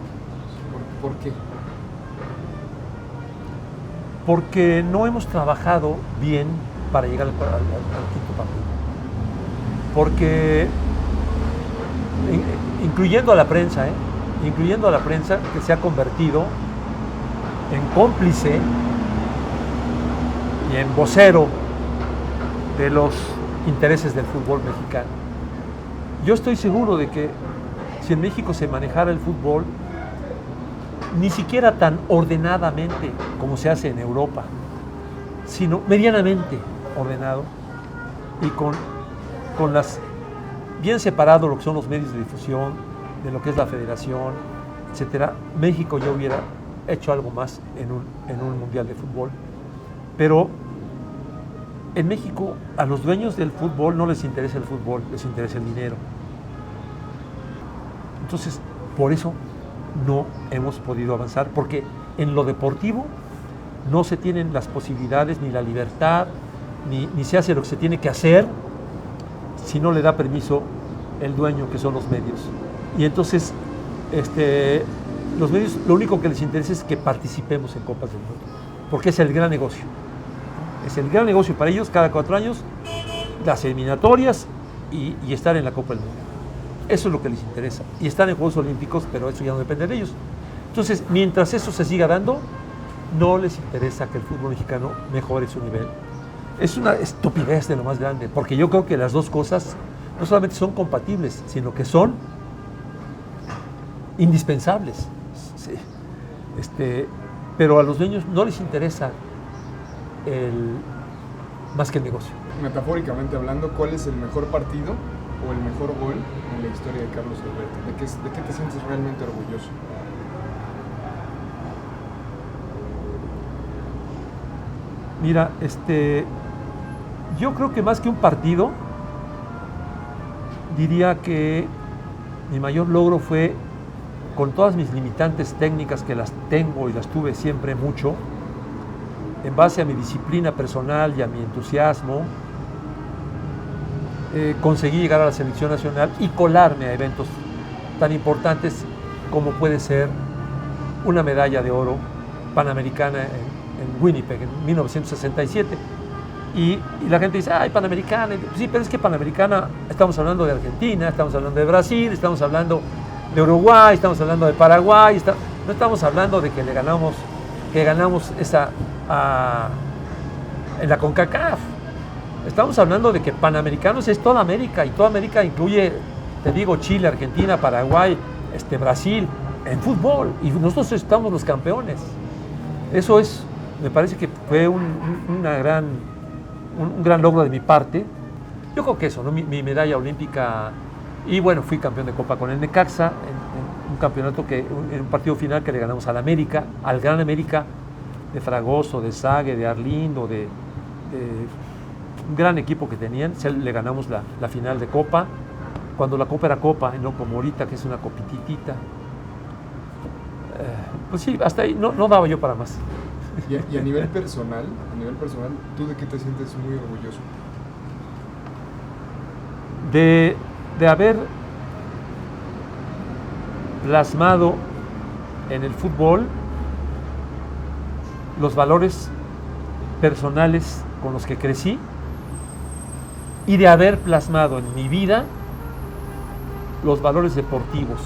A: ¿Por qué?
B: Porque no hemos trabajado bien para llegar al quinto partido. Porque, incluyendo a la prensa, que se ha convertido en cómplice y en vocero de los intereses del fútbol mexicano. Yo estoy seguro de que si en México se manejara el fútbol, ni siquiera tan ordenadamente como se hace en Europa, sino medianamente ordenado y con las bien separado lo que son los medios de difusión, de lo que es la federación, etcétera, México ya hubiera hecho algo más en un mundial de fútbol. Pero en México a los dueños del fútbol no les interesa el fútbol, les interesa el dinero. Entonces, por eso no hemos podido avanzar, porque en lo deportivo no se tienen las posibilidades, ni la libertad, ni se hace lo que se tiene que hacer si no le da permiso el dueño, que son los medios. Y entonces los medios lo único que les interesa es que participemos en Copas del Mundo, porque es el gran negocio. Es el gran negocio para ellos cada 4 años, las eliminatorias y estar en la Copa del Mundo. Eso es lo que les interesa. Y estar en Juegos Olímpicos, pero eso ya no depende de ellos. Entonces, mientras eso se siga dando, no les interesa que el fútbol mexicano mejore su nivel. Es una estupidez de lo más grande, porque yo creo que las dos cosas no solamente son compatibles, sino que son indispensables. Sí. Pero a los dueños no les interesa más que el negocio.
A: Metafóricamente hablando, ¿cuál es el mejor partido o el mejor gol en la historia de Carlos Alberto? ¿De qué te sientes realmente orgulloso?
B: Mira, yo creo que más que un partido, diría que mi mayor logro fue, con todas mis limitantes técnicas, que las tengo y las tuve siempre mucho, en base a mi disciplina personal y a mi entusiasmo, conseguí llegar a la selección nacional y colarme a eventos tan importantes como puede ser una medalla de oro panamericana en Winnipeg en 1967. Y la gente dice, ay, Panamericana. Sí, pero es que Panamericana, estamos hablando de Argentina, estamos hablando de Brasil, estamos hablando de Uruguay, estamos hablando de Paraguay, no estamos hablando de que ganamos esa en la CONCACAF. Estamos hablando de que Panamericanos es toda América, y toda América incluye, te digo, Chile, Argentina, Paraguay, Brasil, en fútbol, y nosotros estamos los campeones. Eso me parece que fue un gran logro de mi parte. Yo creo que eso, ¿no? Mi medalla olímpica, y bueno, fui campeón de Copa con el Necaxa, en un campeonato en un partido final que le ganamos al América, al Gran América, de Fragoso, de Sague, de Arlindo, de un gran equipo que tenían. Le ganamos la final de Copa, cuando la Copa era Copa, no como ahorita, que es una copititita. Pues sí, hasta ahí no daba yo para más.
A: Y a nivel personal, ¿tú de qué te sientes muy orgulloso?
B: De haber plasmado en el fútbol los valores personales con los que crecí, y de haber plasmado en mi vida los valores deportivos.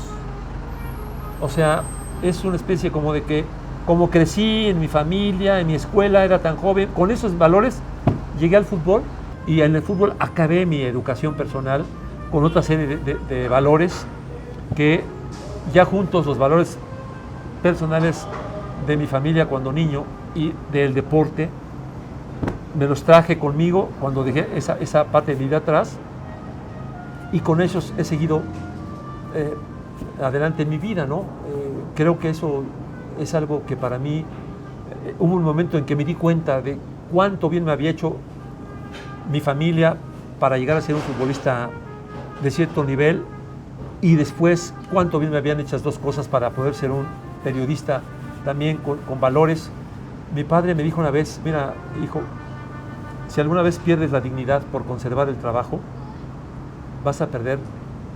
B: O sea, es una especie como de que, como crecí en mi familia, en mi escuela, era tan joven, con esos valores llegué al fútbol, y en el fútbol acabé mi educación personal con otra serie de valores que, ya juntos, los valores personales de mi familia cuando niño y del deporte, me los traje conmigo cuando dejé esa parte de mi vida atrás, y con ellos he seguido adelante en mi vida, ¿no? Creo que eso es algo que para mí, hubo un momento en que me di cuenta de cuánto bien me había hecho mi familia para llegar a ser un futbolista de cierto nivel, y después cuánto bien me habían hecho las dos cosas para poder ser un periodista también con valores. Mi padre me dijo una vez, mira, hijo, si alguna vez pierdes la dignidad por conservar el trabajo, vas a perder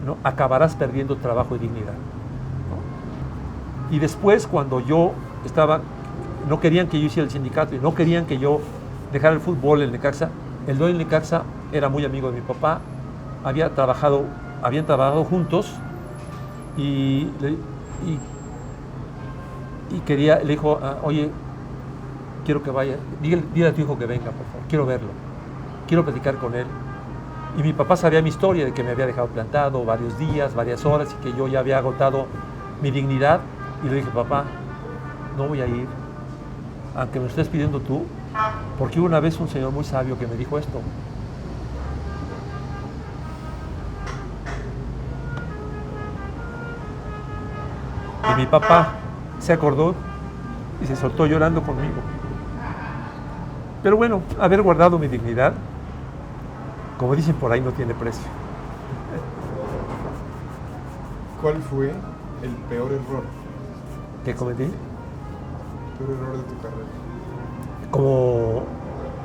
B: ¿no? Acabarás perdiendo trabajo y dignidad, ¿no? Y después, cuando yo estaba, no querían que yo hiciera el sindicato y no querían que yo dejara el fútbol en Necaxa. El dueño del Necaxa era muy amigo de mi papá, habían trabajado juntos y quería, le dijo, oye, quiero que vaya, dile a tu hijo que venga, por favor, quiero verlo, quiero platicar con él. Y mi papá sabía mi historia de que me había dejado plantado varios días, varias horas y que yo ya había agotado mi dignidad. Y le dije, papá, no voy a ir, aunque me lo estés pidiendo tú, porque hubo una vez un señor muy sabio que me dijo esto. Y mi papá se acordó y se soltó llorando conmigo. Pero bueno, haber guardado mi dignidad, como dicen por ahí, no tiene precio.
A: ¿Cuál fue el peor error?
B: ¿Qué cometí?
A: El peor error de tu carrera.
B: Como...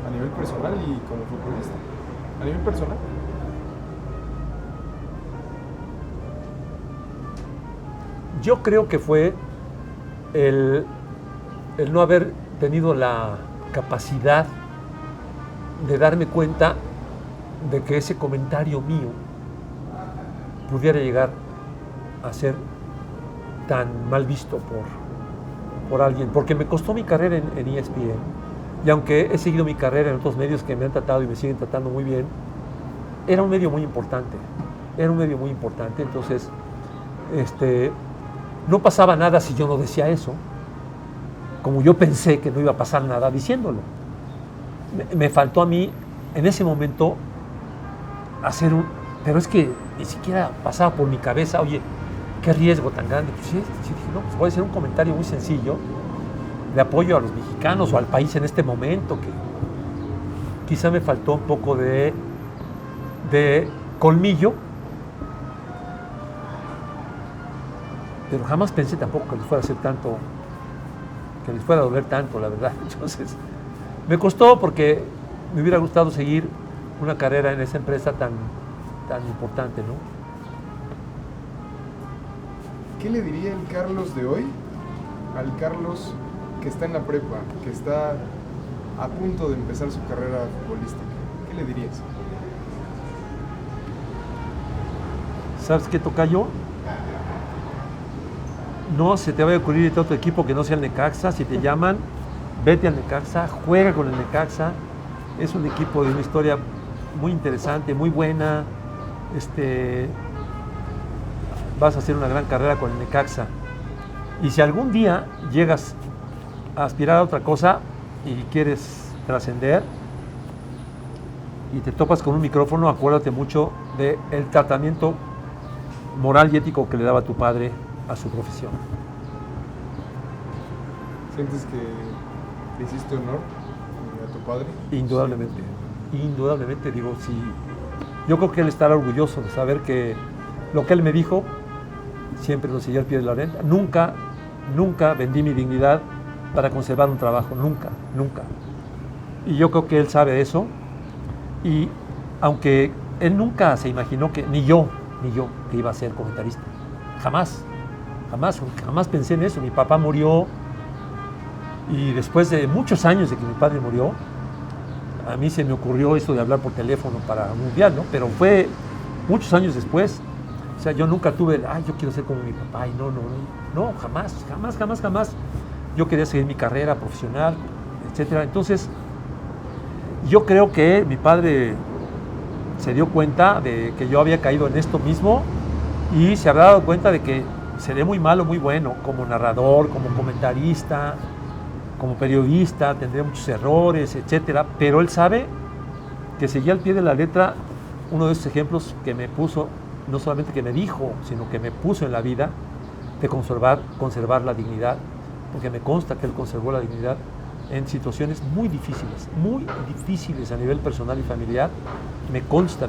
A: A nivel personal y como futbolista. A nivel personal.
B: Yo creo que fue el no haber tenido la capacidad de darme cuenta de que ese comentario mío pudiera llegar a ser tan mal visto por alguien, porque me costó mi carrera en ESPN, y aunque he seguido mi carrera en otros medios que me han tratado y me siguen tratando muy bien, era un medio muy importante, entonces no pasaba nada si yo no decía eso, como yo pensé que no iba a pasar nada diciéndolo. Me faltó a mí en ese momento pero es que ni siquiera pasaba por mi cabeza, oye, qué riesgo tan grande. Pues sí, dije, no, pues voy a hacer un comentario muy sencillo de apoyo a los mexicanos o al país en este momento, que quizá me faltó un poco de colmillo, pero jamás pensé tampoco que les fuera a hacer tanto, que les fuera a doler tanto, la verdad. Entonces, me costó porque me hubiera gustado seguir una carrera en esa empresa tan importante, ¿no?
A: ¿Qué le diría el Carlos de hoy al Carlos que está en la prepa, que está a punto de empezar su carrera futbolística? ¿Qué le dirías?
B: ¿Sabes qué, tocayo? No se te vaya a ocurrir irte a otro equipo que no sea el Necaxa. Si te llaman, vete al Necaxa, juega con el Necaxa. Es un equipo de una historia muy interesante, muy buena. Vas a hacer una gran carrera con el Necaxa. Y si algún día llegas a aspirar a otra cosa y quieres trascender y te topas con un micrófono, acuérdate mucho del tratamiento moral y ético que le daba tu padre a su profesión.
A: ¿Sientes que le hiciste honor a tu padre?
B: Indudablemente, digo, sí. Yo creo que él estará orgulloso de saber que lo que él me dijo siempre lo seguí al pie de la letra. Nunca vendí mi dignidad para conservar un trabajo, nunca. Y yo creo que él sabe eso, y aunque él nunca se imaginó que, ni yo, que iba a ser comentarista. Jamás pensé en eso. Mi papá murió y después de muchos años de que mi padre murió, a mí se me ocurrió eso de hablar por teléfono para un mundial, ¿no? Pero fue muchos años después. O sea, yo nunca tuve, yo quiero ser como mi papá, y no, jamás. Yo quería seguir mi carrera profesional, etcétera. Entonces, yo creo que mi padre se dio cuenta de que yo había caído en esto mismo y se habrá dado cuenta de que seré muy malo, muy bueno, como narrador, como comentarista, como periodista, tendré muchos errores, etcétera, pero él sabe que seguí al pie de la letra uno de esos ejemplos que me puso, no solamente que me dijo, sino que me puso en la vida, de conservar la dignidad, porque me consta que él conservó la dignidad en situaciones muy difíciles a nivel personal y familiar. Me consta.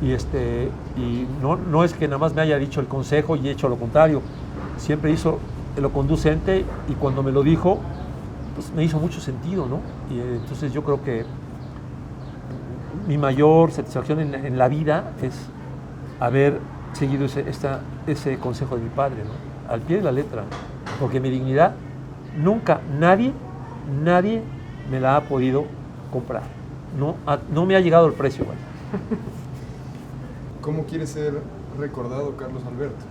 B: Y no es que nada más me haya dicho el consejo y he hecho lo contrario, siempre hizo lo conducente, y cuando me lo dijo, pues me hizo mucho sentido, ¿no? Y entonces yo creo que mi mayor satisfacción en la vida es haber seguido ese consejo de mi padre, ¿no? Al pie de la letra, porque mi dignidad nunca, nadie me la ha podido comprar. No me ha llegado el precio. Bueno.
A: ¿Cómo quieres ser recordado, Carlos Alberto?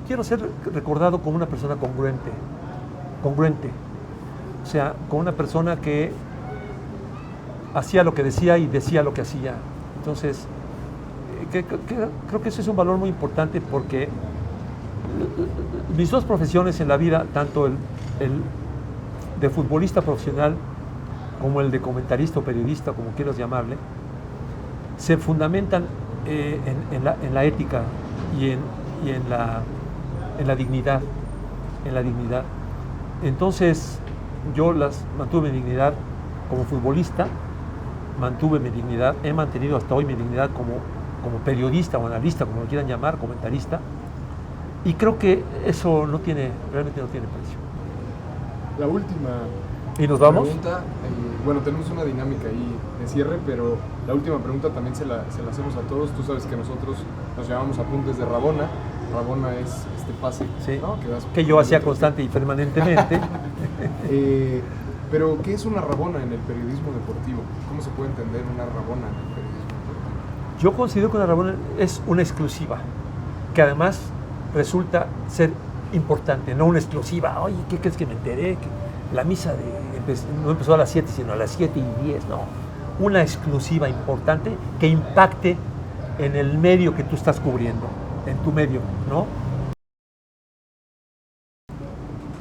B: Quiero ser recordado como una persona congruente. O sea, como una persona que hacía lo que decía y decía lo que hacía. Entonces, creo que eso es un valor muy importante, porque mis dos profesiones en la vida, tanto el de futbolista profesional como el de comentarista o periodista, como quieras llamarle, se fundamentan en la ética y en la dignidad. Entonces, yo mantuve mi dignidad como futbolista, mantuve mi dignidad, he mantenido hasta hoy mi dignidad como periodista o analista, como lo quieran llamar, comentarista, y creo que eso realmente no tiene precio.
A: La última
B: ¿Y nos vamos?
A: pregunta, bueno, tenemos una dinámica ahí de cierre, pero la última pregunta también se la hacemos a todos. Tú sabes que nosotros nos llamamos apuntes de Rabona. Rabona es este pase,
B: sí,
A: ¿no?
B: que yo hacía constante y permanentemente.
A: Pero, ¿qué es una Rabona en el periodismo deportivo? ¿Cómo se puede entender una Rabona en el periodismo deportivo?
B: Yo considero que una Rabona es una exclusiva, que además resulta ser importante, no una exclusiva. Oye, ¿qué crees que me enteré? Que la misa no empezó a las 7, sino a las 7:10. No, una exclusiva importante que impacte en el medio que tú estás cubriendo, en tu medio, ¿no?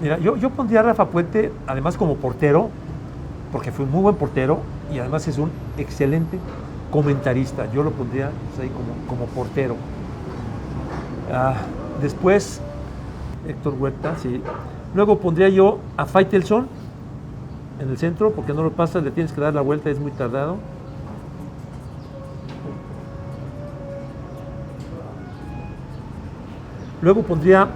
B: Mira, yo pondría a Rafa Puente, además como portero, porque fue un muy buen portero y además es un excelente comentarista. Yo lo pondría ahí como portero. Después, Héctor Huerta, sí. Luego pondría yo a Faitelson en el centro, porque no lo pasas, le tienes que dar la vuelta, es muy tardado. Luego pondría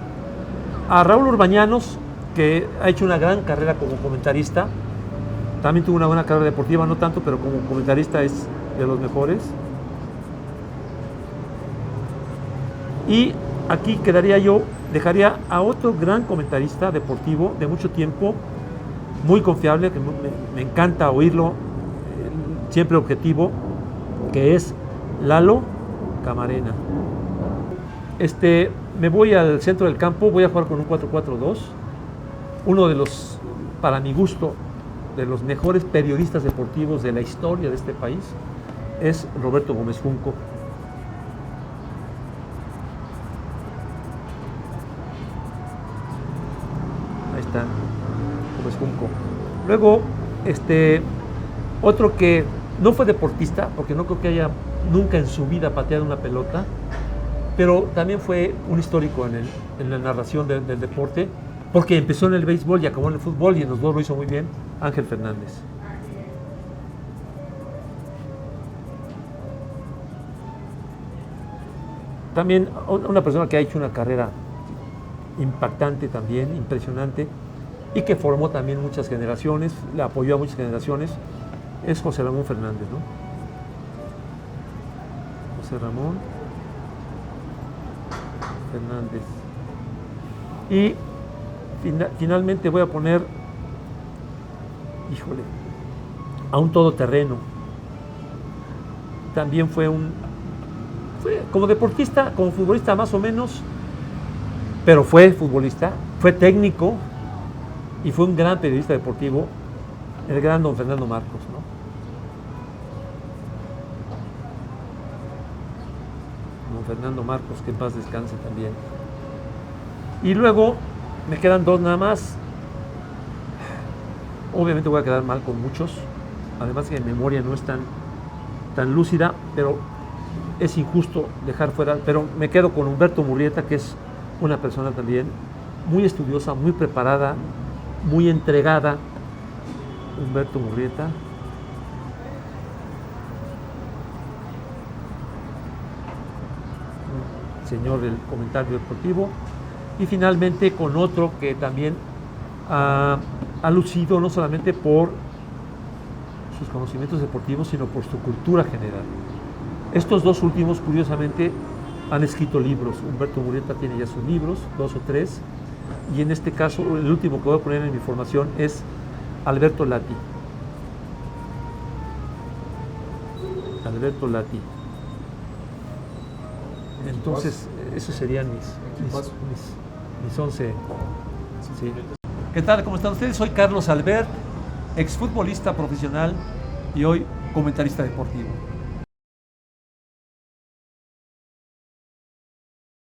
B: a Raúl Urbañanos, que ha hecho una gran carrera como comentarista. También tuvo una buena carrera deportiva, no tanto, pero como comentarista es de los mejores. Y aquí dejaría a otro gran comentarista deportivo de mucho tiempo, muy confiable, que me encanta oírlo, siempre objetivo, que es Lalo Camarena. Me voy al centro del campo, voy a jugar con un 4-4-2. Uno de los, para mi gusto, de los mejores periodistas deportivos de la historia de este país es Roberto Gómez Junco. Ahí está, Gómez Junco. Luego, otro que no fue deportista, porque no creo que haya nunca en su vida pateado una pelota, pero también fue un histórico en la narración del deporte, porque empezó en el béisbol y acabó en el fútbol, y en los dos lo hizo muy bien, Ángel Fernández. También una persona que ha hecho una carrera impactante también, impresionante, y que formó también muchas generaciones, le apoyó a muchas generaciones, es José Ramón Fernández, ¿no? José Ramón Fernández. Y finalmente voy a poner, a un todoterreno. También fue como deportista, como futbolista más o menos, pero fue futbolista, fue técnico y fue un gran periodista deportivo, el gran don Fernando Marcos, ¿no? Don Fernando Marcos, que en paz descanse también. Y luego me quedan dos nada más. Obviamente voy a quedar mal con muchos, además que mi memoria no es tan lúcida, pero es injusto dejar fuera, pero me quedo con Humberto Murrieta, que es una persona también muy estudiosa, muy preparada, muy entregada. Humberto Murrieta. Señor del comentario deportivo. Y finalmente con otro que también ha lucido no solamente por sus conocimientos deportivos, sino por su cultura general. Estos dos últimos, curiosamente, han escrito libros. Humberto Murrieta tiene ya sus libros, 2 o 3, y en este caso, el último que voy a poner en mi formación es Alberto Lati. Alberto Lati. Entonces, esos serían mis 11. Sí. ¿Qué tal? ¿Cómo están ustedes? Soy Carlos Albert, exfutbolista profesional y hoy comentarista deportivo.